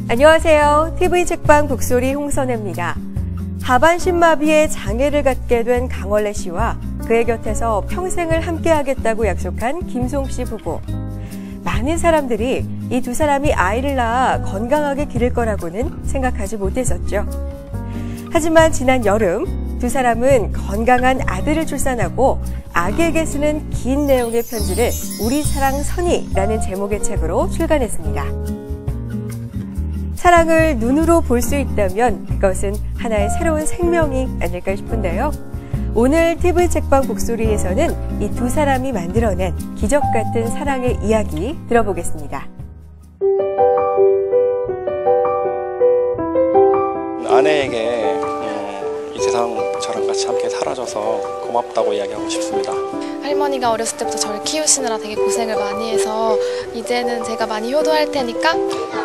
안녕하세요. TV 책방 북소리 홍선혜입니다. 하반신마비의 장애를 갖게 된 강원래 씨와 그의 곁에서 평생을 함께하겠다고 약속한 김송 씨 부부. 많은 사람들이 이 두 사람이 아이를 낳아 건강하게 기를 거라고는 생각하지 못했었죠. 하지만 지난 여름 두 사람은 건강한 아들을 출산하고 아기에게 쓰는 긴 내용의 편지를 우리 사랑 선이라는 제목의 책으로 출간했습니다. 사랑을 눈으로 볼 수 있다면 그것은 하나의 새로운 생명이 아닐까 싶은데요. 오늘 TV 책방 북소리에서는 이 두 사람이 만들어낸 기적 같은 사랑의 이야기 들어보겠습니다. 아내에게 이 세상 저랑 같이 함께 살아줘서 고맙다고 이야기하고 싶습니다. 할머니가 어렸을 때부터 저를 키우시느라 되게 고생을 많이 해서 이제는 제가 많이 효도할 테니까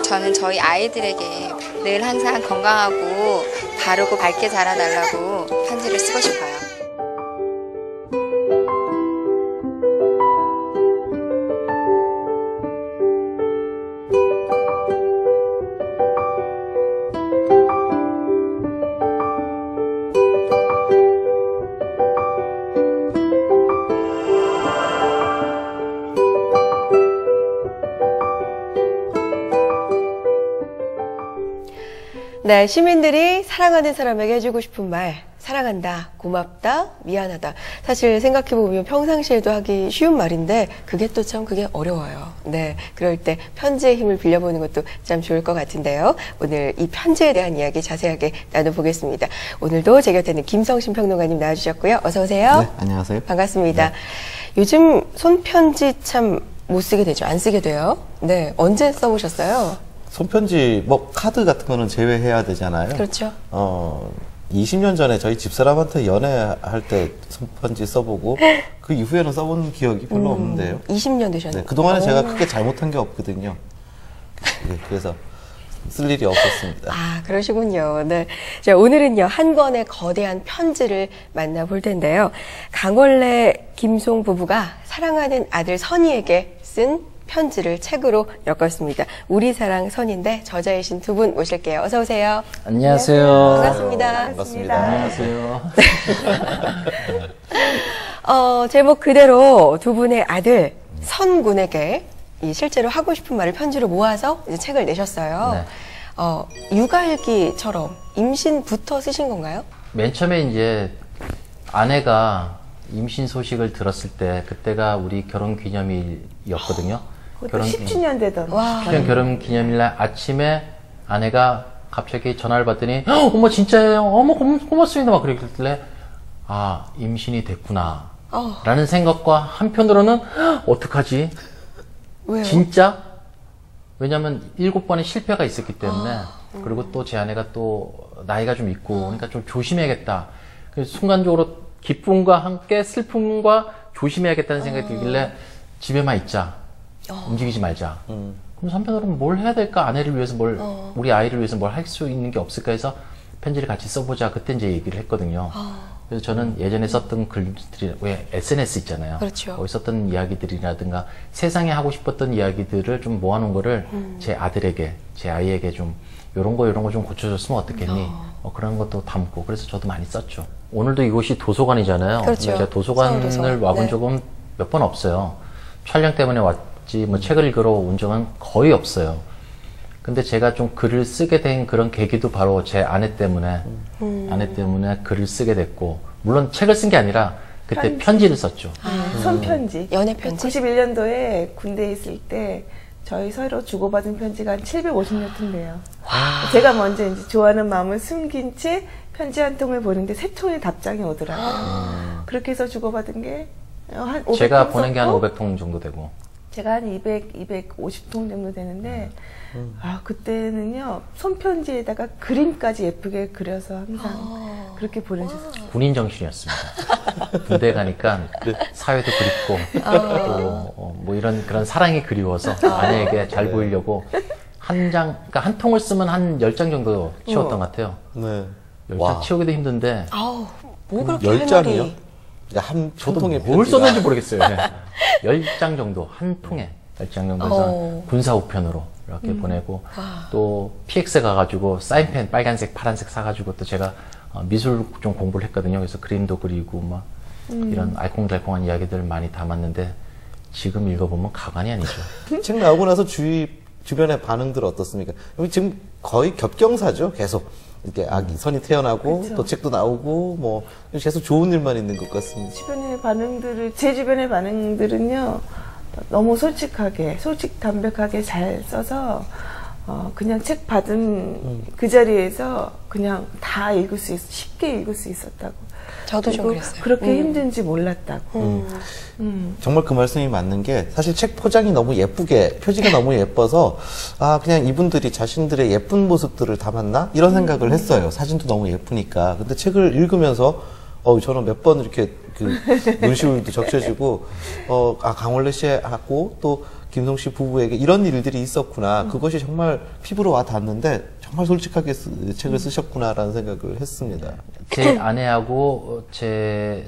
저는 저희 아이들에게 늘 항상 건강하고 바르고 밝게 자라달라고 편지를 쓰고 싶어요. 네, 시민들이 사랑하는 사람에게 해주고 싶은 말, 사랑한다, 고맙다, 미안하다. 사실 생각해보면 평상시에도 하기 쉬운 말인데 그게 또 참 그게 어려워요. 네, 그럴 때 편지의 힘을 빌려보는 것도 참 좋을 것 같은데요. 오늘 이 편지에 대한 이야기 자세하게 나눠보겠습니다. 오늘도 제 곁에는 김성신 평론가님 나와주셨고요. 어서 오세요. 네, 안녕하세요. 반갑습니다. 네. 요즘 손편지 참 못 쓰게 되죠. 안 쓰게 돼요. 네, 언제 써보셨어요? 손편지, 뭐, 카드 같은 거는 제외해야 되잖아요. 그렇죠. 20년 전에 저희 집사람한테 연애할 때 손편지 써보고, 그 이후에는 써본 기억이 별로 없는데요. 20년 되셨네요. 네, 그동안에 제가 크게 잘못한 게 없거든요. 네, 그래서 쓸 일이 없었습니다. 아, 그러시군요. 네. 자, 오늘은요, 한 권의 거대한 편지를 만나볼 텐데요. 강원래, 김송 부부가 사랑하는 아들 선이에게 쓴 편지를 책으로 엮었습니다. 우리 사랑 선인데 저자이신 두 분 모실게요. 어서 오세요. 안녕하세요. 반갑습니다. 반갑습니다. 안녕하세요. 제목 그대로 두 분의 아들 선군에게 이 실제로 하고 싶은 말을 편지로 모아서 이제 책을 내셨어요. 네. 육아일기처럼 임신부터 쓰신 건가요? 맨 처음에 이제 아내가 임신 소식을 들었을 때 그때가 우리 결혼 기념일이었거든요. 결혼 10주년 되던. 와. 10주년 결혼 기념일날 아침에 아내가 갑자기 전화를 받더니 어머 진짜예요? 어머 고맙습니다. 막 그랬길래 아 임신이 됐구나 라는 생각과 한편으로는 어떡하지? 왜요? 진짜? 왜냐면 7번의 실패가 있었기 때문에 그리고 또 제 아내가 또 나이가 좀 있고 그러니까 좀 조심해야겠다. 그래서 순간적으로 기쁨과 함께 슬픔과 조심해야겠다는 생각이 들길래 집에만 있자. 움직이지 말자. 그럼 한편으로는 뭘 해야 될까? 아내를 위해서 우리 아이를 위해서 뭘 할 수 있는 게 없을까 해서 편지를 같이 써보자. 그때 이제 얘기를 했거든요. 그래서 저는 예전에 썼던 글들이, 왜 SNS 있잖아요. 그렇죠. 거기 썼던 이야기들이라든가 세상에 하고 싶었던 이야기들을 좀 모아놓은 거를 제 아들에게, 제 아이에게 좀 요런 거 좀 고쳐줬으면 어떻겠니? 그런 것도 담고 그래서 저도 많이 썼죠. 오늘도 이곳이 도서관이잖아요. 그렇죠. 제가 도서관을 와본 네. 적은 몇 번 없어요. 촬영 때문에 왔지 뭐 책을 읽으러 온 적은 거의 없어요. 근데 제가 좀 글을 쓰게 된 그런 계기도 바로 제 아내 때문에 글을 쓰게 됐고 물론 책을 쓴 게 아니라 그때 편지를 썼죠. 손편지. 연애 편지. 91년도에 군대에 있을 때 저희 서로 주고받은 편지가 한 750몇 통돼요. 제가 먼저 이제 좋아하는 마음을 숨긴 채 편지 한 통을 보는데 3통의 답장이 오더라고요. 그렇게 해서 주고받은 게 한 500통 제가 보낸 게 한 500통 정도 되고 제가 한 250통 정도 되는데 그때는요 손편지에다가 그림까지 예쁘게 그려서 항상 그렇게 보내주셨어요. 군인 정신이었습니다. 군대 가니까 사회도 그립고 또 뭐 이런 그런 사랑이 그리워서 아내에게 잘 보이려고 그러니까 한 통을 쓰면 한 10장 정도 치웠던 것 같아요. 네. 10장 치우기도 힘든데 뭐 그렇게 10장이요? 그러니까 한 저도 통의 뭘 편지가- 썼는지 모르겠어요. 네. 10장 정도, 한 통에 10장 정도에서 군사 우편으로 이렇게 보내고, 또 PX 가가지고 사인펜 빨간색, 파란색 사가지고 또 제가 미술 좀 공부를 했거든요. 그래서 그림도 그리고 막 이런 알콩달콩한 이야기들을 많이 담았는데, 지금 읽어보면 가관이 아니죠. 책 나오고 나서 주변의 반응들 어떻습니까? 여기 지금 거의 겹경사죠, 계속. 이렇게 아기 선이 태어나고 그렇죠. 또 책도 나오고 뭐 계속 좋은 일만 있는 것 같습니다. 제 주변의 반응들은요, 너무 솔직하게, 담백하게 잘 써서, 그냥 책 받은 그 자리에서 그냥 다 쉽게 읽을 수 있었다고. 저도 좀 그리고 그랬어요. 그렇게 힘든지 몰랐다고. 정말 그 말씀이 맞는 게 사실 책 포장이 너무 예쁘게 표지가 너무 예뻐서 아 그냥 이분들이 자신들의 예쁜 모습들을 담았나 이런 생각을 했어요. 사진도 너무 예쁘니까. 근데 책을 읽으면서 저는 몇 번 이렇게 그 눈시울도 적셔지고 강원래 씨하고 또 김송 씨 부부에게 이런 일들이 있었구나. 그것이 정말 피부로 와 닿는데 정말 솔직하게 책을 쓰셨구나라는 생각을 했습니다. 제 아내하고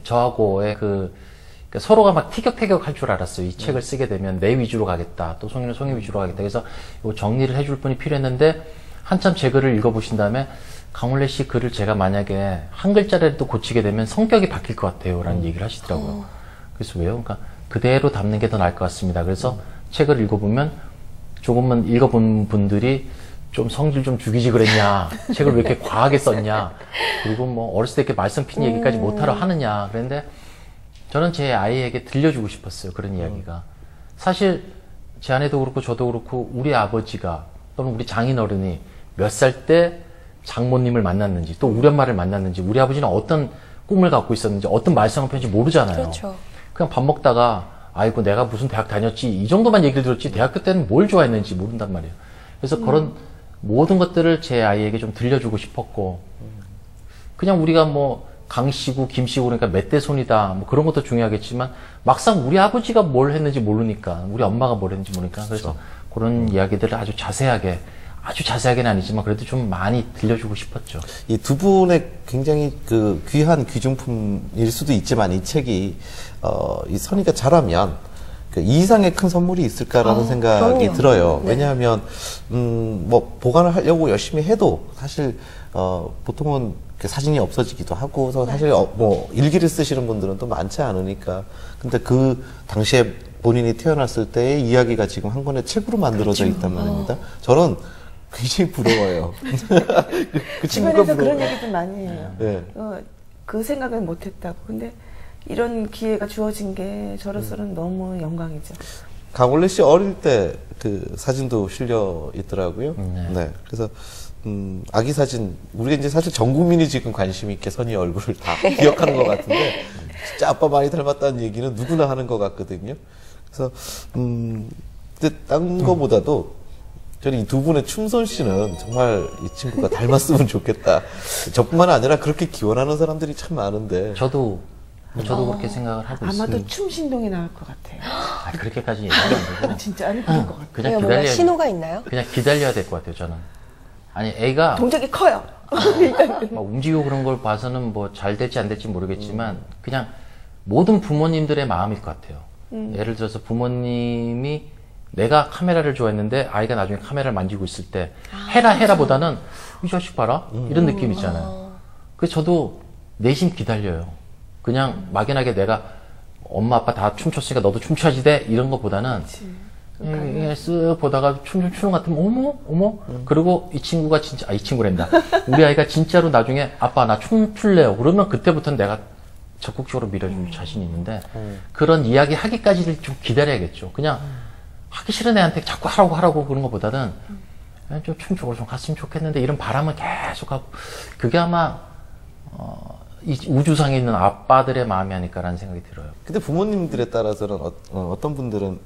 저하고의 그러니까 서로가 막 티격태격 할 줄 알았어요. 이 책을 쓰게 되면 내 위주로 가겠다. 또 송이는 송이 위주로 가겠다. 그래서 요 정리를 해줄 분이 필요했는데, 한참 제 글을 읽어보신 다음에 강원래 씨 글을 제가 만약에 한 글자라도 고치게 되면 성격이 바뀔 것 같아요. 라는 얘기를 하시더라고요. 그래서 왜요? 그러니까 그대로 담는 게 더 나을 것 같습니다. 그래서 책을 읽어보면 조금만 읽어본 분들이 좀 성질 좀 죽이지 그랬냐, 책을 왜 이렇게 과하게 썼냐, 그리고 뭐 어렸을 때 이렇게 말썽 핀 얘기까지 못하러 하느냐. 그런데 저는 제 아이에게 들려주고 싶었어요. 그런 이야기가. 사실 제 아내도 그렇고 저도 그렇고 우리 아버지가 또는 우리 장인어른이 몇 살 때 장모님을 만났는지, 또 우리 엄마를 만났는지, 우리 아버지는 어떤 꿈을 갖고 있었는지, 어떤 말썽을 폈는지 모르잖아요. 그렇죠. 그냥 밥 먹다가 아이고 내가 무슨 대학 다녔지 이 정도만 얘기를 들었지 대학교 때는 뭘 좋아했는지 모른단 말이에요. 그래서 그런 모든 것들을 제 아이에게 좀 들려주고 싶었고, 그냥 우리가 뭐 강씨고 김씨고 그러니까 몇 대 손이다 뭐 그런 것도 중요하겠지만, 막상 우리 아버지가 뭘 했는지 모르니까, 우리 엄마가 뭘 했는지 모르니까, 그래서 그런 이야기들을 아주 자세하게는 아니지만 그래도 좀 많이 들려주고 싶었죠. 이 두 분의 굉장히 그 귀한 귀중품일 수도 있지만 이 책이 이 선이가 자라면 그 이 이상의 큰 선물이 있을까라는 생각이 그럼요. 들어요. 네. 왜냐하면 뭐 보관을 하려고 열심히 해도 사실 보통은 그 사진이 없어지기도 하고, 그래서 사실 뭐 일기를 쓰시는 분들은 또 많지 않으니까. 근데 그 당시에 본인이 태어났을 때의 이야기가 지금 한 권의 책으로 만들어져 있단 말입니다. 저는 굉장히 부러워요. 그 친구가 주변에서 그런 부러워요. 얘기도 많이 해요. 네. 그 생각은 못했다고. 근데 이런 기회가 주어진 게 저로서는 너무 영광이죠. 강원래 씨 어릴 때 그 사진도 실려 있더라고요. 네. 그래서 아기 사진, 우리가 이제 사실 전 국민이 지금 관심 있게 선희 얼굴을 다 기억하는 것 같은데, 진짜 아빠 많이 닮았다는 얘기는 누구나 하는 것 같거든요. 그래서 근데 딴 거보다도 저는 이 두 분의 춤솜씨는 정말 이 친구가 닮았으면 좋겠다. 저뿐만 아니라 그렇게 기원하는 사람들이 참 많은데. 저도 그렇게 생각을 하고 있습니다. 아마도 춤 신동이 나올 것 같아요. 그렇게까지 얘기는 안 되고 진짜 안 그럴 것 같아요. 그냥 뭔가 기다려야 신호가 있나요? 그냥 기다려야 될 것 같아요. 저는 아니 애가 동작이 커요. 막 움직이고 그런 걸 봐서는 뭐 잘 될지 안 될지 모르겠지만 그냥 모든 부모님들의 마음일 것 같아요. 예를 들어서 부모님이 내가 카메라를 좋아했는데 아이가 나중에 카메라를 만지고 있을 때 해라 보다는 이 자식 봐라 이런 느낌 있잖아요. 그래서 저도 내심 기다려요. 그냥 막연하게 내가 엄마 아빠 다 춤췄으니까 너도 춤춰야지 돼 이런 것보다는 쓱 보다가 춤 추는 것 같으면 어머 그리고 이 친구가 진짜 이 친구란다 우리 아이가 진짜로 나중에 아빠 나 춤 출래요 그러면 그때부터는 내가 적극적으로 밀어줄 자신이 있는데 그런 이야기 하기까지를 좀 기다려야겠죠. 그냥 하기 싫은 애한테 자꾸 하라고 그런 것보다는 좀 춤 쪽으로 좀 갔으면 좋겠는데 이런 바람은 계속 하고, 그게 아마 이 우주상에 있는 아빠들의 마음이 아닐까라는 생각이 들어요. 근데 부모님들에 따라서는 어떤 분들은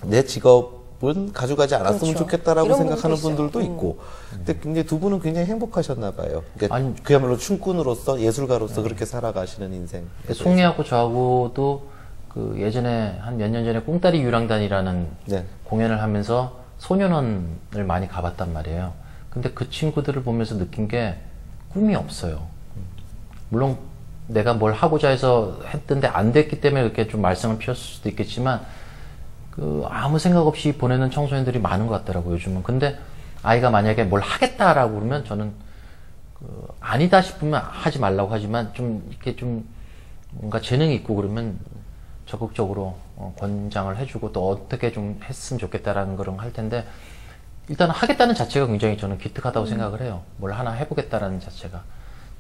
내 직업은 가져가지 않았으면 그렇죠. 좋겠다라고 이런 생각하는 분도 분들도 있어요. 있고. 근데 굉장히 두 분은 굉장히 행복하셨나 봐요. 그러니까 아니, 그야말로 춤꾼으로서 예술가로서 그렇게 살아가시는 인생. 송이하고 저하고도 그 예전에 한 몇 년 전에 꽁다리 유랑단이라는 네. 공연을 하면서 소년원을 많이 가봤단 말이에요. 근데 그 친구들을 보면서 느낀 게 꿈이 없어요. 물론 내가 뭘 하고자 해서 했던데 안 됐기 때문에 이렇게 좀 말썽을 피웠을 수도 있겠지만 그 아무 생각 없이 보내는 청소년들이 많은 것 같더라고요, 요즘은. 근데 아이가 만약에 뭘 하겠다라고 그러면 저는 그 아니다 싶으면 하지 말라고 하지만 좀 이렇게 좀 뭔가 재능이 있고 그러면 적극적으로 권장을 해주고 또 어떻게 좀 했으면 좋겠다라는 그런 거 할 텐데 일단 하겠다는 자체가 굉장히 저는 기특하다고 생각을 해요. 뭘 하나 해보겠다라는 자체가.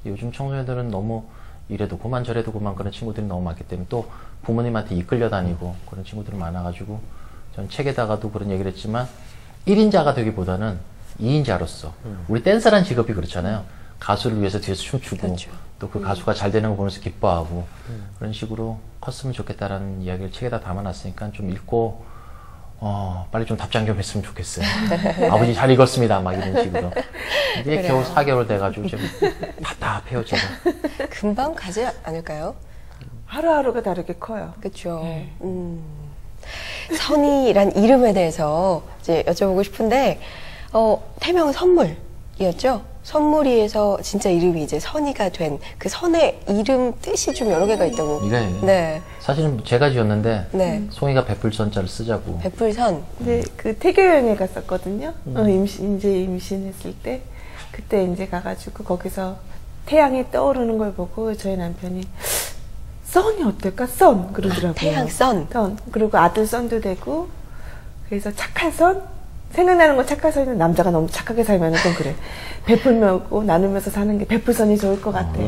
요즘 청소년들은 너무 이래도 그만 저래도 그만 그런 친구들이 너무 많기 때문에 또 부모님한테 이끌려 다니고 그런 친구들이 많아가지고 전 책에다가도 그런 얘기를 했지만 1인자가 되기보다는 2인자로서 우리 댄서란 직업이 그렇잖아요. 가수를 위해서 뒤에서 춤추고 그렇죠. 또 그 가수가 잘 되는 거 보면서 기뻐하고 그런 식으로 컸으면 좋겠다라는 이야기를 책에다 담아놨으니까 좀 읽고 빨리 좀 답장 좀 했으면 좋겠어요. 아버지 잘 읽었습니다. 막 이런 식으로. 이게 겨우 4개월 돼가지고 좀 답답해요, 제가. 금방 가지 않을까요? 하루하루가 다르게 커요. 그렇죠. 선이란 이름에 대해서 이제 여쭤보고 싶은데 태명은 선물이었죠? 선물이에서 진짜 이름이 이제 선이가 된 그 선의 이름 뜻이 좀 여러 개가 있다고. 이게 네. 사실은 제가 지었는데 네. 송이가 베풀선자를 쓰자고. 베풀선. 근데 그 태교 여행에 갔었거든요. 임신했을 때 그때 이제 가가지고 거기서 태양이 떠오르는 걸 보고 저희 남편이 썬이 어떨까? 썬 그러더라고요. 태양 선. 그리고 아들 썬도 되고 그래서 착한 선. 생각나는 건 착한 선이는 남자가 너무 착하게 살면 좀 그래. 베풀고 나누면서 사는 게 베풀선이 좋을 것 같아.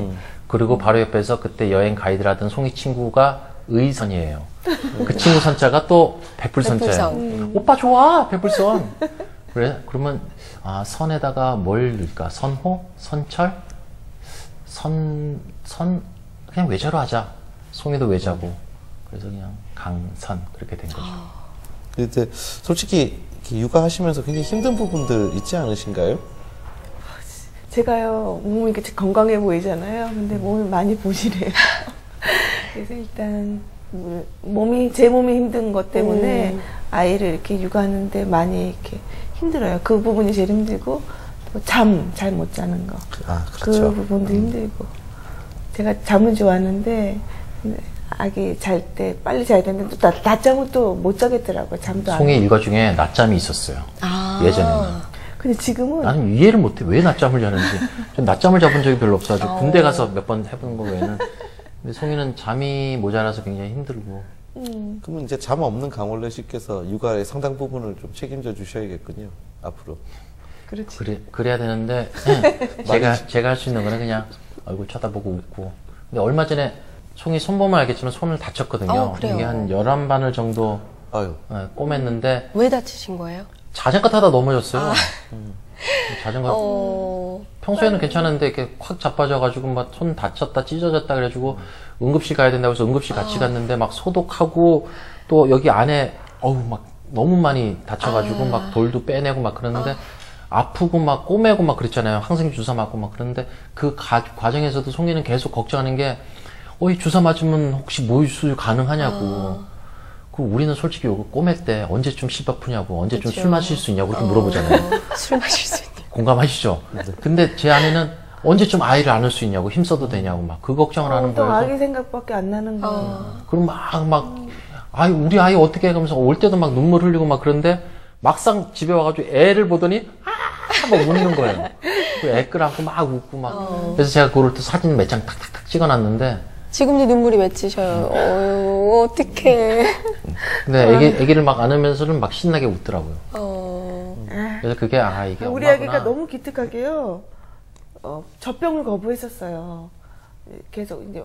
그리고 바로 옆에서 그때 여행 가이드를 하던 송이 친구가 의선이에요. 그 친구 선자가 또 베풀선자예요. 베풀선. 오빠 좋아 베풀선. 그래 그러면 선에다가 뭘 넣을까? 선호, 선철, 선 그냥 외자로 하자. 송이도 외자고. 그래서 그냥 강선 그렇게 된 거죠. 근데 솔직히 이렇게 육아하시면서 굉장히 힘든 부분들 있지 않으신가요? 제가요 몸이 이렇게 건강해 보이잖아요. 근데 몸이 많이 부실해요. 그래서 일단 제 몸이 힘든 것 때문에 아이를 이렇게 육아하는데 많이 이렇게 힘들어요. 그 부분이 제일 힘들고 또 잠 잘 못 자는 거. 그렇죠. 그 부분도 힘들고. 제가 잠은 좋아하는데 아기 잘 때 빨리 자야 되는데 또 낮잠은 또 못 자겠더라고요. 잠도 안 송이 오고. 일과 중에 낮잠이 있었어요. 예전에는. 근데 지금은 나는 이해를 못해. 왜 낮잠을 자는지. 전 낮잠을 잡은 적이 별로 없어가지고 군대 가서 몇 번 해본 거 외에는. 근데 송이는 잠이 모자라서 굉장히 힘들고. 그러면 이제 잠 없는 강원래 씨께서 육아의 상당 부분을 좀 책임져 주셔야겠군요. 앞으로. 그렇지. 그래야 되는데 제가 할 수 있는 거는 그냥 얼굴 쳐다보고 웃고. 근데 얼마 전에 송이 손보면 알겠지만 손을 다쳤거든요. 그래요? 이게 한 11바늘 정도 아유. 꼬맸는데 왜 다치신 거예요? 자전거 타다 넘어졌어요. 어... 평소에는 괜찮은데 이렇게 확 자빠져가지고 막 손 다쳤다 찢어졌다 그래가지고 응급실 가야 된다고 해서 응급실 같이 갔는데 막 소독하고 또 여기 안에 막 너무 많이 다쳐가지고 막 돌도 빼내고 막 그러는데 아프고 막 꼬매고 막 그랬잖아요. 항생제 주사 맞고 막 그러는데 그 과정에서도 송이는 계속 걱정하는 게 이 주사 맞으면 혹시 모유수유 가능하냐고. 그 우리는 솔직히 요거 꼬맬 때 언제쯤 씹 아프냐고, 언제쯤 술 마실 수 있냐고 그렇게 물어보잖아요. 술 마실 수 있냐. 공감하시죠? 근데 제 아내는 언제쯤 아이를 안을 수 있냐고, 힘써도 되냐고 막 그 걱정을 하는 또 거예요. 아기 생각밖에 안 나는 거예요. 그럼 우리 아이 어떻게 해? 그러면서 올 때도 막 눈물 흘리고 막 그런데 막상 집에 와가지고 애를 보더니 막 웃는 거예요. 그 애 끌어안고 막 웃고 막. 그래서 제가 그걸 또 사진 몇 장 탁탁탁 찍어놨는데. 지금도 눈물이 맺히셔요. 어떡해. 근데 애기를 막 안으면서는 막 신나게 웃더라고요. 그래서 그게 이게 우리 엄마구나. 아기가 너무 기특하게요. 젖병을 거부했었어요. 계속 이제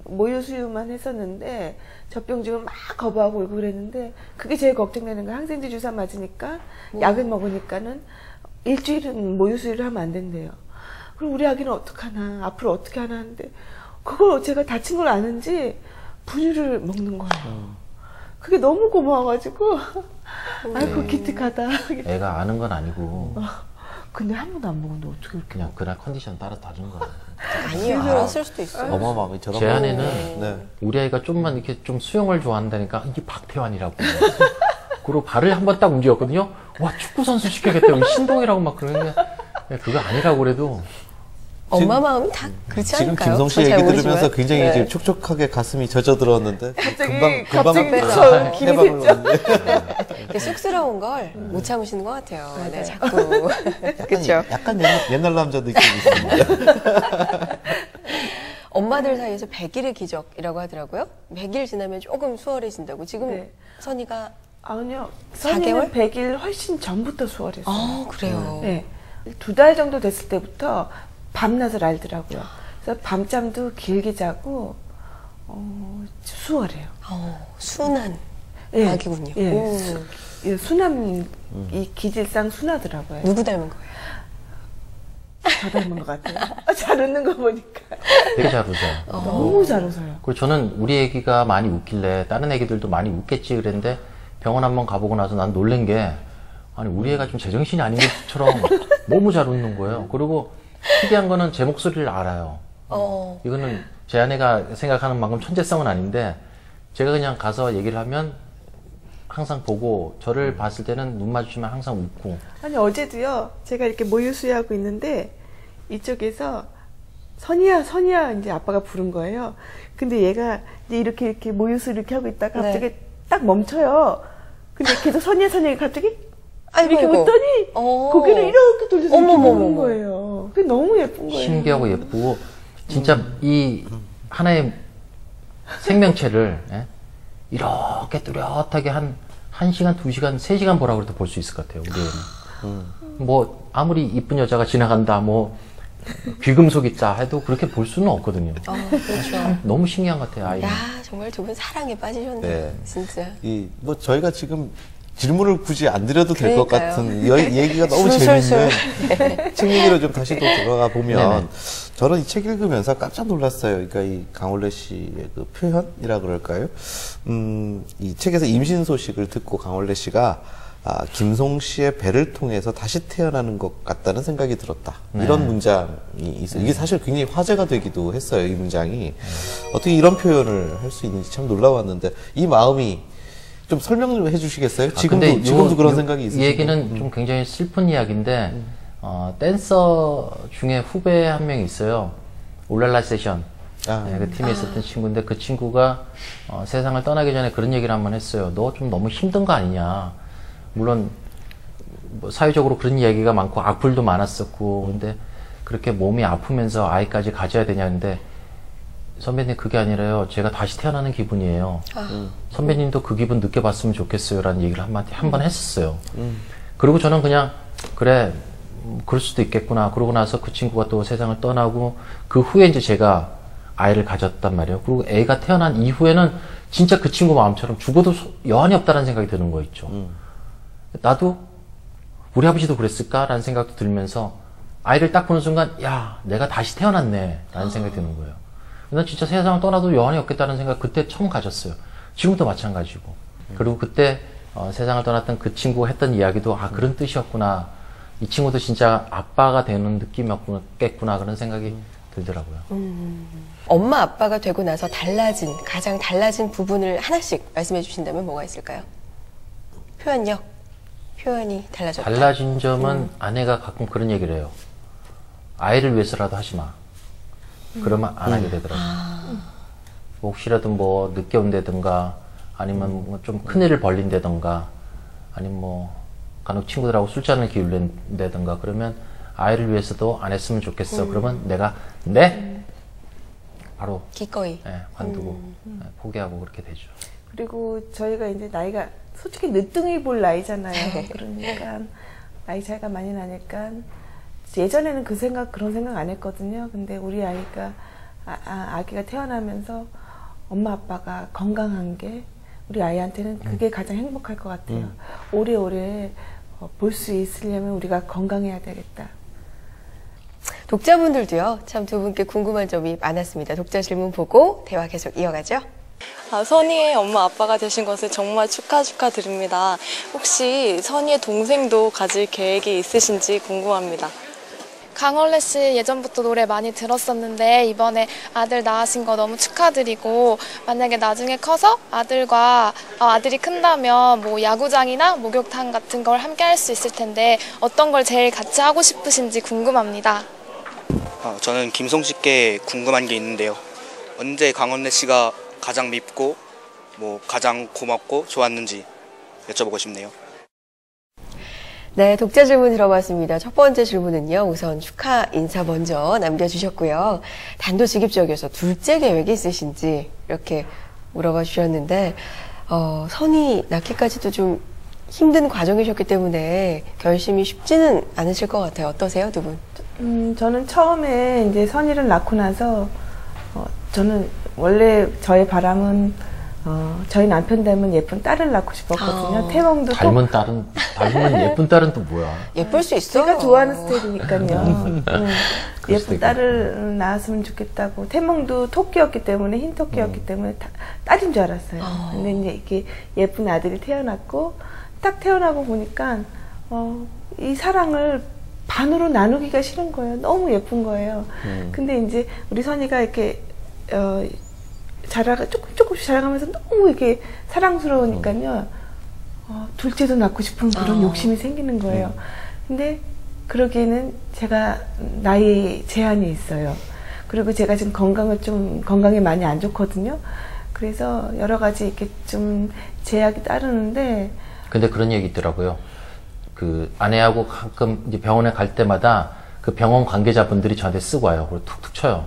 모유 수유만 했었는데 젖병 주면 막 거부하고 울고 그랬는데 그게 제일 걱정되는 거야. 항생제 주사 맞으니까 약을 먹으니까는 일주일은 모유 수유를 하면 안 된대요. 그럼 우리 아기는 어떡하나 앞으로 어떻게 하나 하는데 그걸 제가 다친 걸 아는지 분유를 먹는 거예요. 그게 너무 고마워가지고 아이고 기특하다. 애가 아는 건 아니고 근데 한 번도 안 먹었는데 어떻게 그렇게 그냥 그날 컨디션 따라 다른 거예요. 아니요, 알았을 수도 있어요. 어마어마하게 저런 제 거. 아내는 네. 우리 아이가 좀만 이렇게 좀 수영을 좋아한다니까 이게 박태환이라고. 그리고 발을 한번 딱 움직였거든요. 와 축구 선수 시켜야겠다. 신동이라고 막 그러는데 그거 아니라고 그래도 엄마 마음이 다 그렇지 지금 않을까요? 김성 씨 전 얘기 잘 들으면서 모르지만. 굉장히 네. 지금 촉촉하게 가슴이 젖어들었는데 금방 저 김이 해방을 됐죠? 이렇게 쑥스러운 걸 못 참으시는 것 같아요. 네, 자꾸. 그렇죠. 약간 옛날 남자 느낌이 있습니다. 엄마들 사이에서 100일의 기적이라고 하더라고요. 100일 지나면 조금 수월해진다고. 지금 네. 선이가 아니요. 4개월? 선이는 100일 훨씬 전부터 수월했어요. 그래요. 네. 2달 정도 됐을 때부터 밤낮을 알더라고요. 그래서 밤잠도 길게 자고, 수월해요. 순한 예. 아기군요. 예. 오. 이 이 기질상 순하더라고요. 누구 닮은 거예요? 저 닮은 것 같아요. 잘 웃는 거 보니까. 되게 잘 웃어요. 너무 잘 웃어요. 그리고 저는 우리 애기가 많이 웃길래 다른 애기들도 많이 웃겠지 그랬는데 병원 한번 가보고 나서 난 놀란 게 아니 우리 애가 좀 제정신이 아닌 것처럼 너무 잘 웃는 거예요. 그리고 특이한 거는 제 목소리를 알아요. 이거는 제 아내가 생각하는 만큼 천재성은 아닌데 제가 그냥 가서 얘기를 하면 항상 보고 저를 봤을 때는 눈 마주치면 항상 웃고. 아니 어제도요. 제가 이렇게 모유수유하고 있는데 이쪽에서 선이야 선이야 이제 아빠가 부른 거예요. 근데 얘가 이제 이렇게 모유수유 이렇게 하고 있다가 갑자기 딱 멈춰요. 근데 계속 선이야 선이야 갑자기 이렇게 웃더니 고개를 이렇게 돌려서 이렇게 보는 거예요. 그게 너무 예쁜 거예요. 신기하고 예쁘고 진짜 이 하나의 생명체를 이렇게 뚜렷하게 한 1시간, 2시간, 3시간 보라고 해도 볼 수 있을 것 같아요, 우리 애는. 뭐, 아무리 이쁜 여자가 지나간다, 뭐, 귀금속 있다 해도 그렇게 볼 수는 없거든요. 그렇죠. 참 너무 신기한 것 같아요, 아이는. 야, 정말 두 분 사랑에 빠지셨네요. 네. 진짜. 뭐 저희가 지금 질문을 굳이 안 드려도 될 것 그러니까요. 같은 얘기가 너무 술술술. 재밌는 책 얘기로 좀 다시 또 돌아가 보면 저는 이 책 읽으면서 깜짝 놀랐어요. 그러니까 이 강원래 씨의 그 표현이라 그럴까요? 이 책에서 임신 소식을 듣고 강원래 씨가 김송 씨의 배를 통해서 다시 태어나는 것 같다는 생각이 들었다. 이런 문장이 있어요. 이게 사실 굉장히 화제가 되기도 했어요. 이 문장이. 어떻게 이런 표현을 할 수 있는지 참 놀라웠는데 이 마음이 좀 설명 좀 해주시겠어요? 지금도 그런 생각이 있으세요? 이 얘기는 좀 굉장히 슬픈 이야기인데 댄서 중에 후배 한 명이 있어요. 울랄라 세션. 그 팀에 있었던 친구인데 그 친구가 세상을 떠나기 전에 그런 얘기를 한번 했어요. 너 좀 너무 힘든 거 아니냐. 물론 뭐 사회적으로 그런 이야기가 많고 악플도 많았었고 근데 그렇게 몸이 아프면서 아이까지 가져야 되냐는데 선배님 그게 아니라요. 제가 다시 태어나는 기분이에요. 선배님도 그 기분 느껴봤으면 좋겠어요. 라는 얘기를 한번 했었어요. 그리고 저는 그냥 그래 그럴 수도 있겠구나. 그러고 나서 그 친구가 또 세상을 떠나고 그 후에 이제 제가 아이를 가졌단 말이에요. 그리고 애가 태어난 이후에는 진짜 그 친구 마음처럼 죽어도 여한이 없다는 생각이 드는 거 있죠. 나도 우리 아버지도 그랬을까라는 생각도 들면서 아이를 딱 보는 순간 야 내가 다시 태어났네 라는 생각이 드는 거예요. 난 진짜 세상을 떠나도 여한이 없겠다는 생각 그때 처음 가졌어요. 지금도 마찬가지고. 그리고 그때 세상을 떠났던 그 친구가 했던 이야기도 그런 뜻이었구나. 이 친구도 진짜 아빠가 되는 느낌이었겠구나 그런 생각이 들더라고요. 엄마 아빠가 되고 나서 가장 달라진 부분을 하나씩 말씀해 주신다면 뭐가 있을까요? 표현이 달라졌다. 달라진 점은 아내가 가끔 그런 얘기를 해요. 아이를 위해서라도 하지 마. 그러면 안 하게 되더라고요. 뭐 혹시라도 뭐 늦게 온다든가 아니면 뭐 좀 큰일을 벌린다든가 아니면 뭐 간혹 친구들하고 술잔을 기울인다든가 그러면 아이를 위해서도 안 했으면 좋겠어. 그러면 내가 바로 기꺼이 관두고 포기하고 그렇게 되죠. 그리고 저희가 이제 나이가 솔직히 늦둥이 볼 나이잖아요. 그러니까 나이 차이가 많이 나니까 예전에는 그런 생각 안 했거든요. 근데 우리 아이가 아기가 태어나면서 엄마 아빠가 건강한 게 우리 아이한테는 그게 가장 행복할 것 같아요. 오래오래 볼 수 있으려면 우리가 건강해야 되겠다. 독자분들도요. 참 두 분께 궁금한 점이 많았습니다. 독자 질문 보고 대화 계속 이어가죠. 선희의 엄마 아빠가 되신 것을 정말 축하드립니다. 혹시 선희의 동생도 가질 계획이 있으신지 궁금합니다. 강원래 씨 예전부터 노래 많이 들었었는데 이번에 아들 낳으신 거 너무 축하드리고 만약에 나중에 커서 아들이 큰다면 뭐 야구장이나 목욕탕 같은 걸 함께 할 수 있을 텐데 어떤 걸 제일 같이 하고 싶으신지 궁금합니다. 저는 김송 씨께 궁금한 게 있는데요. 언제 강원래 씨가 가장 밉고 뭐 가장 고맙고 좋았는지 여쭤보고 싶네요. 네, 독자 질문 들어봤습니다. 첫 번째 질문은요. 우선 축하 인사 먼저 남겨주셨고요. 단도직입적이어서 둘째 계획이 있으신지 이렇게 물어봐 주셨는데 선이 낳기까지도 좀 힘든 과정이셨기 때문에 결심이 쉽지는 않으실 것 같아요. 어떠세요, 두 분? 저는 처음에 이제 선이를 낳고 나서 저는 원래 저의 바람은 저희 남편 닮은 예쁜 딸을 낳고 싶었거든요. 태몽도 닮은 예쁜 딸은 또 뭐야? 예쁠 수 있어요. 제가 좋아하는 스타일이니까요. 예쁜 딸을 낳았으면 좋겠다고. 태몽도 토끼였기 때문에, 흰 토끼였기 때문에 딸인 줄 알았어요. 근데 이제 이렇게 예쁜 아들이 태어났고, 딱 태어나고 보니까 이 사랑을 반으로 나누기가 싫은 거예요. 너무 예쁜 거예요. 근데 이제 우리 선이가 이렇게 조금씩 자라가면서 너무 이렇게 사랑스러우니까요. 둘째도 낳고 싶은 그런 욕심이 생기는 거예요. 근데 그러기에는 제가 나이 제한이 있어요. 그리고 제가 지금 건강이 많이 안 좋거든요. 그래서 여러 가지 이렇게 좀 제약이 따르는데. 근데 그런 얘기 있더라고요. 그 아내하고 가끔 이제 병원에 갈 때마다 그 병원 관계자분들이 저한테 쓰고 와요. 그리고 툭툭 쳐요.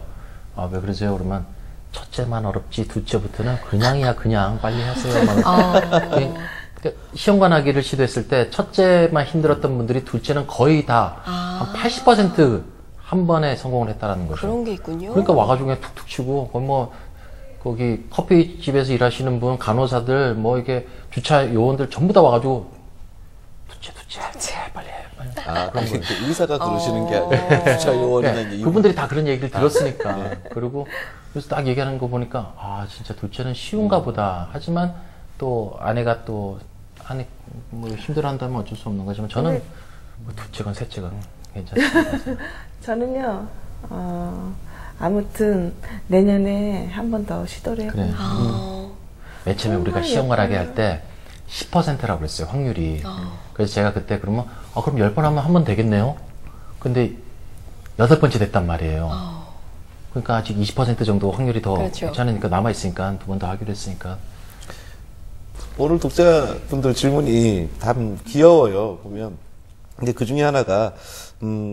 왜 그러세요? 그러면 첫째만 어렵지 둘째부터는 그냥이야 그냥 빨리 하세요. 그러니까 시험관하기를 시도했을 때 첫째만 힘들었던 분들이 둘째는 거의 다 한 80% 한 번에 성공을 했다라는 거죠. 그런 게 있군요. 그러니까 와가지고 그냥 툭툭 치고 거기 커피집에서 일하시는 분 간호사들 이게 주차 요원들 전부 다 와가지고 둘째 빨리 해. 그런 거 의사가 그러시는 게 아니라 주차 요원이나 네, 그분들이 다 그런 얘기를 들었으니까. 그리고 그래서 딱 얘기하는 거 보니까 진짜 둘째는 쉬운가 보다. 하지만 또 아내가 또 힘들어한다면 어쩔 수 없는 거지만 저는 둘째건 셋째건 괜찮습니다. 저는요 아무튼 내년에 한 번 더 시도를 해보고. 맨 처음에 우리가 시험관하게 할 때 10%라고 그랬어요, 확률이. 그래서 제가 그때 그러면 그럼 10번 하면 한 번 되겠네요. 근데 8번째 됐단 말이에요. 그러니까 아직 20% 정도 확률이 더 그렇죠. 괜찮으니까 남아있으니까 두 번 더 하기로 했으니까. 오늘 독자분들 질문이 다 귀여워요, 보면. 근데 그 중에 하나가,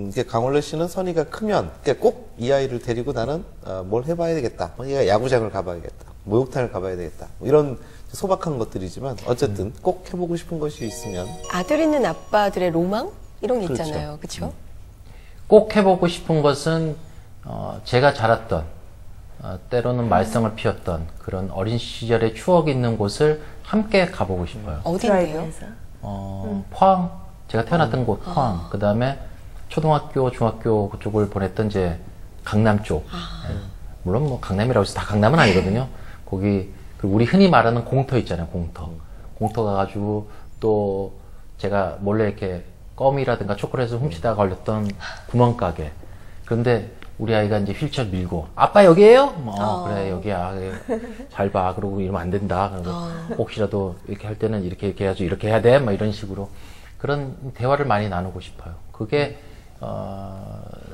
이게 강원래 씨는 선이가 크면, 꼭 이 아이를 데리고 나는, 뭘 해봐야 되겠다. 얘가 야구장을 가봐야겠다. 목욕탕을 가봐야 되겠다. 이런 소박한 것들이지만, 어쨌든 꼭 해보고 싶은 것이 있으면. 아들 있는 아빠들의 로망? 이런 게 그렇죠. 있잖아요. 그렇죠? 꼭 해보고 싶은 것은, 제가 자랐던, 때로는 말썽을 피웠던 그런 어린 시절의 추억이 있는 곳을 함께 가보고 싶어요. 어디인데요? 포항, 제가 태어났던 곳 포항, 그 다음에 초등학교, 중학교 그쪽을 보냈던 이제 강남 쪽. 물론 강남이라고 해서 다 강남은 아니거든요. 거기 우리 흔히 말하는 공터 있잖아요, 공터. 공터 가가지고 또 제가 몰래 이렇게 껌이라든가 초콜릿을 훔치다가 걸렸던 구멍가게. 그런데 우리 아이가 이제 휠체어 밀고 아빠 여기에요? 그래 여기야. 잘 봐. 그러고 이러면 안 된다. 혹시라도 이렇게 할 때는 이렇게 해야지 이렇게 해야 돼. 이런 식으로 그런 대화를 많이 나누고 싶어요. 그게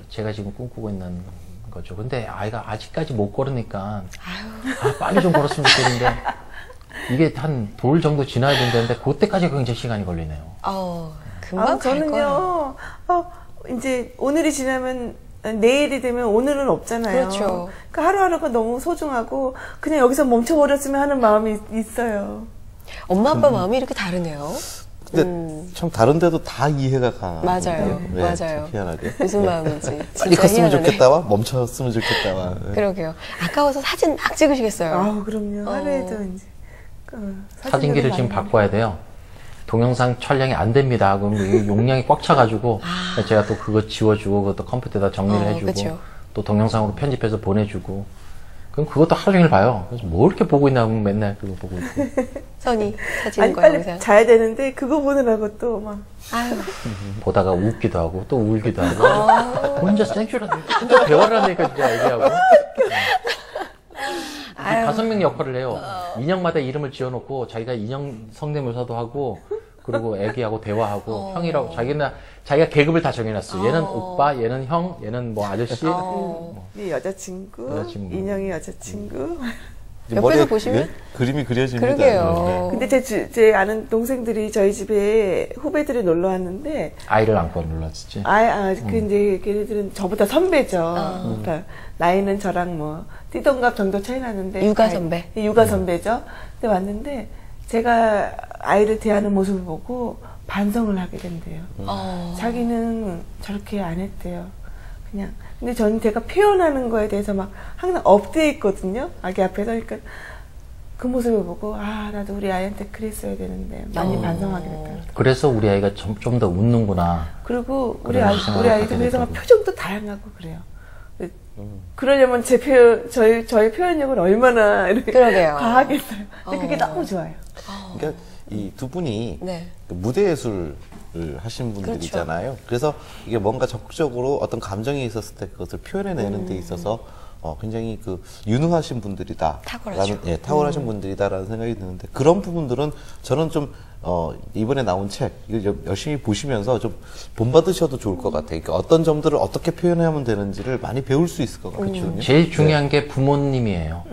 제가 지금 꿈꾸고 있는 거죠. 근데 아이가 아직까지 못 걸으니까 빨리 좀 걸었으면 좋겠는데 이게 한 돌 정도 지나야 된다는데 그때까지 굉장히 시간이 걸리네요. 금방 갈 거예요. 저는요. 이제 오늘이 지나면 내일이 되면 오늘은 없잖아요. 그렇죠. 그러니까 하루하루가 너무 소중하고 그냥 여기서 멈춰버렸으면 하는 마음이 있어요. 엄마 아빠 마음이 이렇게 다르네요. 근데 참 다른데도 다 이해가 가. 맞아요. 맞아요. 희한하게. 무슨 마음인지. 빨리 컸으면 좋겠다와 멈췄으면 좋겠다와. 그러게요. 아까워서 사진 막 찍으시겠어요. 그럼요. 하루에도 이제. 사진기를 지금 바꿔야 돼요. 동영상 촬영이 안 됩니다. 그럼 용량이 꽉 차가지고 제가 또 그거 지워주고 그것도 컴퓨터에다 정리를 해주고 그쵸. 또 동영상으로 편집해서 보내주고 그럼 그것도 하루 종일 봐요. 그래서 뭐 이렇게 보고 있나 하면 맨날 그거 보고 있고. 선이 사진과 빨리 영상. 자야 되는데 그거 보느라고 또 막. 보다가 웃기도 하고 또 울기도 하고 혼자 생쇼라도 혼자 대화를 하니까 진짜 얘기하고 5명 역할을 해요. 인형마다 이름을 지어놓고 자기가 인형 성대묘사도 하고 그리고 애기하고 대화하고 형이라고 자기가 계급을 다 정해놨어. 얘는 오빠, 얘는 형, 얘는 뭐 아저씨. 네 여자친구, 여자친구. 인형이 여자친구. 이제 옆에서 머리에 보시면? 그림이 그려집니다. 그러게요. 근데 제 아는 동생들이 저희 집에 후배들이 놀러 왔는데 아이를 안고 놀랐지. 그 이제 걔네들은 저보다 선배죠. 그러니까 나이는 저랑 뭐 띠동갑 정도 차이 나는데 육아 선배. 육아 선배죠. 근데 왔는데 제가 아이를 대하는 모습을 보고 반성을 하게 된대요. 자기는 저렇게 안 했대요. 그냥. 근데 저는 제가 표현하는 거에 대해서 막 항상 업돼 있거든요. 아기 앞에서. 그러니까 그 모습을 보고 나도 우리 아이한테 그랬어야 되는데 많이 반성하게 됐다. 그래서 우리 아이가 좀 더 웃는구나. 그리고 우리 그런 아이도 생각을 그래서 갖게 막 됐다고. 표정도 다양하고 그래요. 그러려면 저희 표현력을 얼마나 이렇게 그러게요. 과하겠어요. 근데 그게 너무 좋아요. 그러니까 이 두 분이 네. 그 무대 예술을 하신 분들이잖아요. 그래서 이게 뭔가 적극적으로 어떤 감정이 있었을 때 그것을 표현해내는 데 있어서 굉장히 그 유능하신 분들이다. 탁월하죠. 예, 탁월하신 분들이다라는 생각이 드는데 그런 부분들은 저는 좀 이번에 나온 책 이거 열심히 보시면서 좀 본받으셔도 좋을 것 같아요. 그러니까 어떤 점들을 어떻게 표현하면 되는지를 많이 배울 수 있을 것 같거든요. 제일 중요한 게 부모님이에요.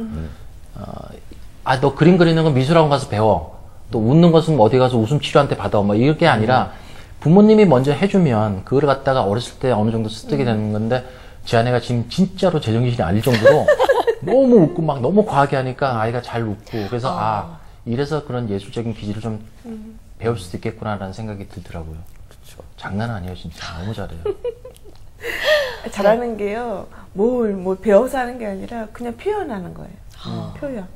너 그림 그리는 건 미술학원 가서 배워. 또 웃는 것은 어디 가서 웃음 치료한테 받아. 뭐 이게 아니라 부모님이 먼저 해주면 그걸 갖다가 어렸을 때 어느 정도 습득이 되는 건데 제 아내가 지금 진짜로 제정신이 아닐 정도로 너무 웃고 막 너무 과하게 하니까 아이가 잘 웃고 그래서 이래서 그런 예술적인 기질을 좀 배울 수도 있겠구나라는 생각이 들더라고요. 그렇죠. 장난 아니에요, 진짜. 너무 잘해요. 잘하는 게요. 뭘 배워서 하는 게 아니라 그냥 표현하는 거예요. 표현.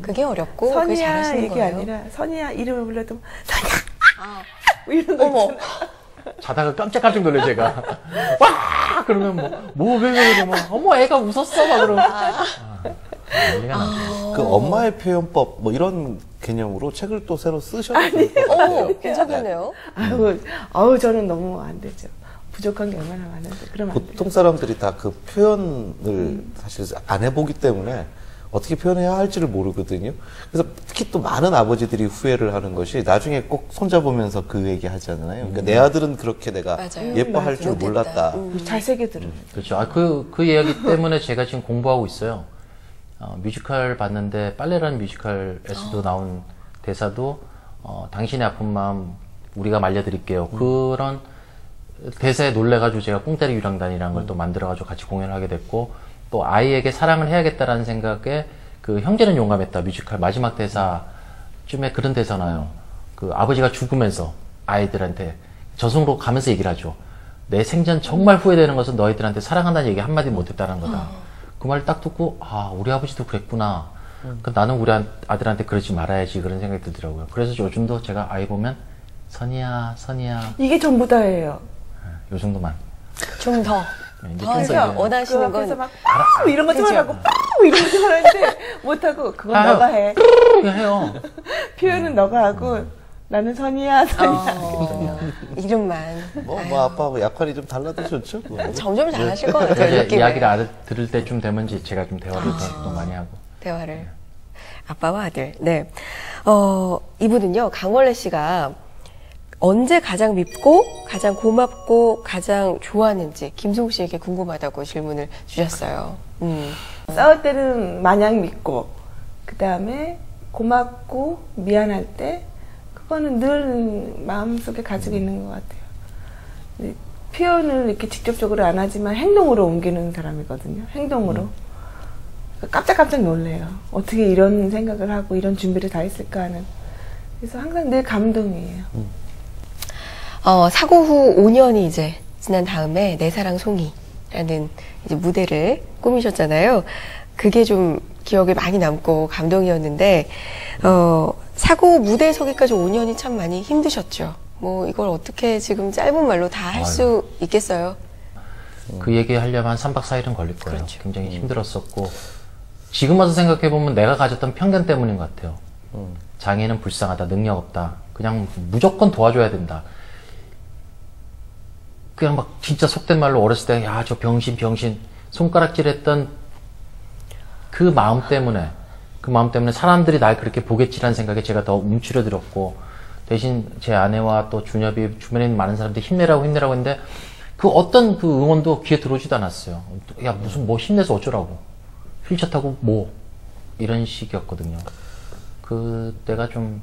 그게 어렵고 그게 선이야 잘하시는 이게 거예요. 아니라 선이야 이름을 불러도 선이야 뭐 이런 거 있잖아. 자다가 깜짝깜짝 놀래 제가. 와! 그러면 왜 그러고 막 어머 애가 웃었어 막 그러고. 난리가 나죠. 그 엄마의 표현법 뭐 이런 개념으로 책을 또 새로 쓰셔도 좋을 것 같아요. 괜찮겠네요. 아우 저는 너무 안 되죠. 부족한 게 얼마나 많은데 그러면 안 돼요. 보통 사람들이 다 그 표현을 사실 안 해보기 때문에 어떻게 표현해야 할지를 모르거든요. 그래서 특히 또 많은 아버지들이 후회를 하는 것이 나중에 꼭 손잡으면서 그 얘기 하잖아요. 그러니까 내 아들은 그렇게 내가 맞아요. 예뻐할 줄 몰랐다. 잘 새겨들어요. 그렇죠. 그 이야기 때문에 제가 지금 공부하고 있어요. 뮤지컬 봤는데 빨래라는 뮤지컬에서도 나온 대사도 당신의 아픈 마음 우리가 말려드릴게요. 그런 대사에 놀래가지고 제가 꽁다리 유랑단이라는 걸 또 만들어가지고 같이 공연을 하게 됐고 또 아이에게 사랑을 해야겠다라는 생각에 그 형제는 용감했다 뮤지컬 마지막 대사쯤에 그런 대사 나요. 그 아버지가 죽으면서 아이들한테 저승으로 가면서 얘기를 하죠. 내 생전 정말 후회되는 것은 너희들한테 사랑한다는 얘기 한마디 못했다는 거다. 그 말을 딱 듣고 우리 아버지도 그랬구나. 그러니까 나는 우리 아들한테 그러지 말아야지 그런 생각이 들더라고요. 그래서 요즘도 제가 아이 보면 선이야 이게 전부 다예요. 요 정도만. 좀 더. 이제 더 좀 해서 더 이제 원하시는 그 앞에서 건 막 이런 거 좀 하라고 이런 거 좀 하는데 못하고 그건 아유. 너가 해. 해요. 표현은 너가 하고 나는 선이야. 이름만. 뭐 아빠하고 약관이 좀 달라도 좋죠. 그거. 점점 잘하실 것 같아요. 이제 느낌에. 이야기를 들을 때쯤 되면 이제 제가 좀 대화를 더 많이 하고. 대화를. 아빠와 아들. 네. 이분은요, 강원래 씨가 언제 가장 밉고, 가장 고맙고, 가장 좋아하는지 김송 씨에게 궁금하다고 질문을 주셨어요. 싸울 때는 마냥 믿고, 그 다음에 고맙고, 미안할 때, 그거는 늘 마음속에 가지고 있는 것 같아요. 근데 표현을 이렇게 직접적으로 안 하지만 행동으로 옮기는 사람이거든요. 행동으로. 깜짝깜짝 놀래요. 어떻게 이런 생각을 하고 이런 준비를 다 했을까 하는. 그래서 항상 늘 감동이에요. 사고 후 5년이 이제 지난 다음에 내 사랑 송이라는 이제 무대를 꾸미셨잖아요. 그게 좀 기억에 많이 남고 감동이었는데, 사고 무대에 서기까지 5년이 참 많이 힘드셨죠. 뭐 이걸 어떻게 지금 짧은 말로 다 할 수 있겠어요? 그 얘기 하려면 한 3박 4일은 걸릴 거예요. 그렇죠. 굉장히 힘들었었고, 지금 와서 생각해보면 내가 가졌던 편견 때문인 것 같아요. 장애는 불쌍하다, 능력 없다, 그냥 무조건 도와줘야 된다. 그냥 막 진짜 속된 말로 어렸을 때, 야, 저 병신, 손가락질 했던 그 마음 때문에 사람들이 날 그렇게 보겠지라는 생각에 제가 더 움츠려들었고, 대신 제 아내와 또 준엽이 주변에 있는 많은 사람들이 힘내라고 했는데 그 어떤 그 응원도 귀에 들어오지도 않았어요. 야, 무슨 뭐 힘내서 어쩌라고. 휠체어 타고 뭐. 이런 식이었거든요. 그때가 좀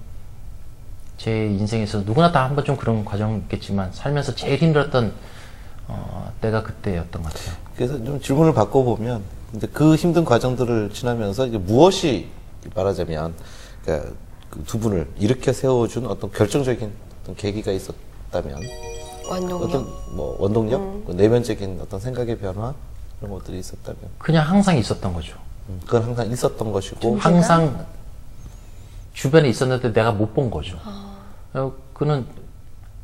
제 인생에서 누구나 다 한 번 좀 그런 과정이 있겠지만 살면서 제일 힘들었던 때가 그때였던 것 같아요. 그래서 좀 질문을 바꿔보면 이제 그 힘든 과정들을 지나면서 이제 무엇이 말하자면 그러니까 그 두 분을 일으켜 세워준 어떤 결정적인 어떤 계기가 있었다면 원동력. 어떤 뭐 원동력, 뭐 내면적인 어떤 생각의 변화 이런 것들이 있었다면 그냥 항상 있었던 거죠. 그건 항상 있었던 것이고 항상 주변에 있었는데 내가 못 본 거죠. 그는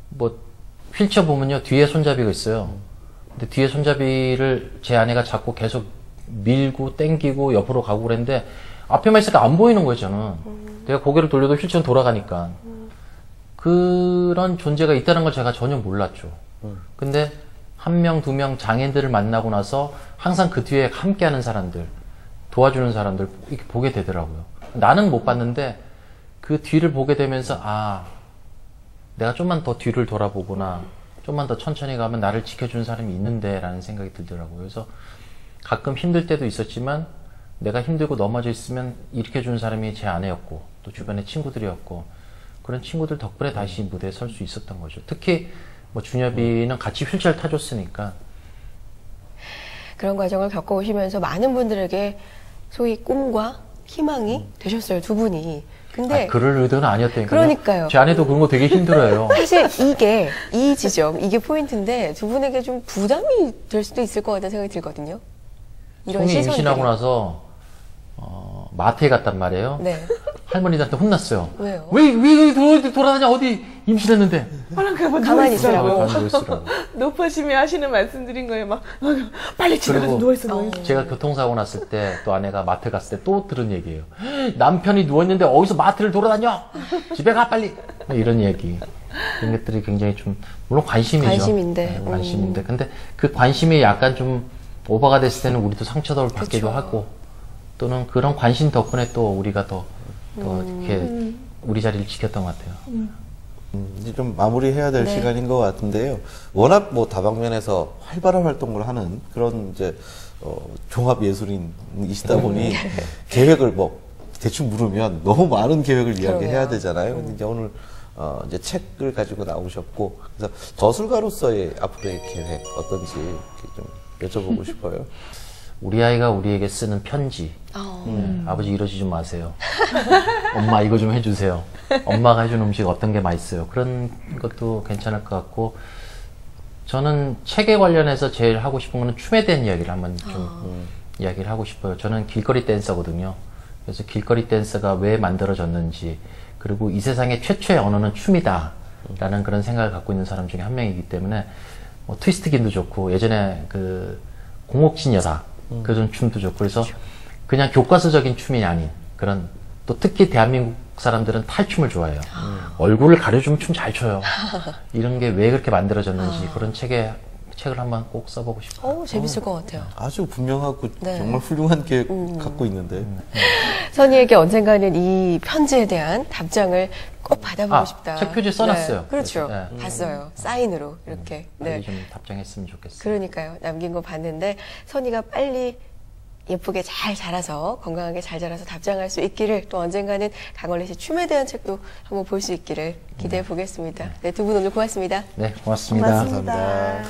뭐 휠체어 보면요 뒤에 손잡이가 있어요. 근데 뒤에 손잡이를 제 아내가 잡고 계속 밀고 땡기고 옆으로 가고 그랬는데 앞에만 있으니까 안 보이는 거예요 저는. 내가 고개를 돌려도 휠체어는 돌아가니까. 그런 존재가 있다는 걸 제가 전혀 몰랐죠. 근데 한 명, 두 명 장애인들을 만나고 나서 항상 그 뒤에 함께하는 사람들, 도와주는 사람들 이렇게 보게 되더라고요. 나는 못 봤는데 그 뒤를 보게 되면서 아, 내가 좀만 더 뒤를 돌아보거나 좀만 더 천천히 가면 나를 지켜주는 사람이 있는데 라는 생각이 들더라고요. 그래서 가끔 힘들 때도 있었지만 내가 힘들고 넘어져 있으면 일으켜주는 사람이 제 아내였고 또 주변의 친구들이었고 그런 친구들 덕분에 다시 무대에 설 수 있었던 거죠. 특히 뭐 준엽이는 같이 휠체어를 타줬으니까. 그런 과정을 겪어오시면서 많은 분들에게 소위 꿈과 희망이 되셨어요, 두 분이. 근데 그럴 의도는 아니었다니까요. 그러니까요. 제 아내도 그런 거 되게 힘들어요. 사실 이 지점, 이게 포인트인데 두 분에게 좀 부담이 될 수도 있을 것 같다는 생각이 들거든요. 이런 송이 시선들이. 임신하고 나서 마트에 갔단 말이에요. 네. 할머니들한테 혼났어요. 왜요? 왜 돌아다녀? 어디 임신했는데? 가만히 있으라고. 높으심이 하시는 말씀드린 거예요. 막 빨리 집에 가서 누워있어. 제가 교통사고 났을 때 또 아내가 마트 갔을 때 또 들은 얘기예요. 남편이 누워있는데 어디서 마트를 돌아다녀? 집에 가 빨리. 이런 얘기. 이런 것들이 굉장히 좀 물론 관심이죠. 관심인데. 네, 관심인데. 근데 그 관심이 약간 좀 오버가 됐을 때는 우리도 상처를 받기도 하고 또는 그런 관심 덕분에 또 우리가 더 이렇게 우리 자리를 지켰던 것 같아요. 이제 좀 마무리해야 될 시간인 것 같은데요. 워낙 뭐 다방면에서 활발한 활동을 하는 그런 이제 종합 예술인이시다 보니 계획을 뭐 대충 물으면 너무 많은 계획을 이야기해야 되잖아요. 근데 이제 오늘 이제 책을 가지고 나오셨고 그래서 저술가로서의 앞으로의 계획 어떤지 좀 여쭤보고 싶어요. 우리 아이가 우리에게 쓰는 편지. 네, 아버지 이러지 좀 마세요. 엄마 이거 좀 해주세요. 엄마가 해준 음식 어떤 게 맛있어요. 그런 것도 괜찮을 것 같고 저는 책에 관련해서 제일 하고 싶은 거는 춤에 대한 이야기를 한번 좀 이야기를 하고 싶어요. 저는 길거리 댄서거든요. 그래서 길거리 댄서가 왜 만들어졌는지 그리고 이 세상의 최초의 언어는 춤이다 라는 그런 생각을 갖고 있는 사람 중에 한 명이기 때문에 뭐 트위스트긴도 좋고 예전에 그 공옥진 여사 그런 춤도 좋고 그래서 그냥 교과서적인 춤이 아닌 그런 또 특히 대한민국 사람들은 탈춤을 좋아해요. 얼굴을 가려주면 춤 잘 춰요. 이런 게 왜 그렇게 만들어졌는지 그런 책을 한번 꼭 써보고 싶어요. 재밌을 것 같아요. 아주 분명하고 정말 훌륭한 계획 갖고 있는데. 선희에게 언젠가는 이 편지에 대한 답장을 꼭 받아보고 싶다. 책 표지에 써놨어요. 네, 그렇죠. 네. 봤어요. 사인으로 이렇게. 빨리 좀 답장했으면 좋겠어요. 그러니까요. 남긴 거 봤는데 선희가 빨리 예쁘게 잘 자라서 건강하게 잘 자라서 답장할 수 있기를 또 언젠가는 강원래 씨 춤에 대한 책도 한번 볼 수 있기를 기대해 보겠습니다. 네, 두 분 오늘 고맙습니다. 네, 고맙습니다. 감사합니다.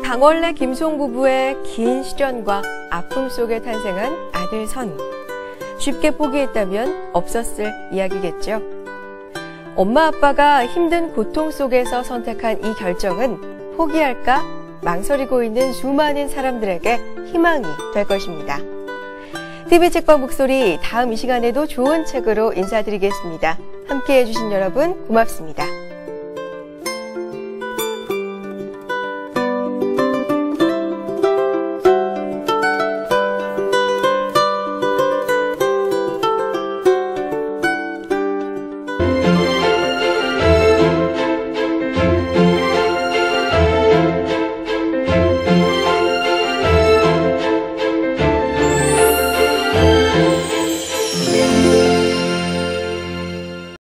강원래 김송 부부의 긴 시련과 아픔 속에 탄생한 아들 선희. 쉽게 포기했다면 없었을 이야기겠죠. 엄마 아빠가 힘든 고통 속에서 선택한 이 결정은 포기할까 망설이고 있는 수많은 사람들에게 희망이 될 것입니다. TV 책방 목소리 다음 이 시간에도 좋은 책으로 인사드리겠습니다. 함께해 주신 여러분 고맙습니다.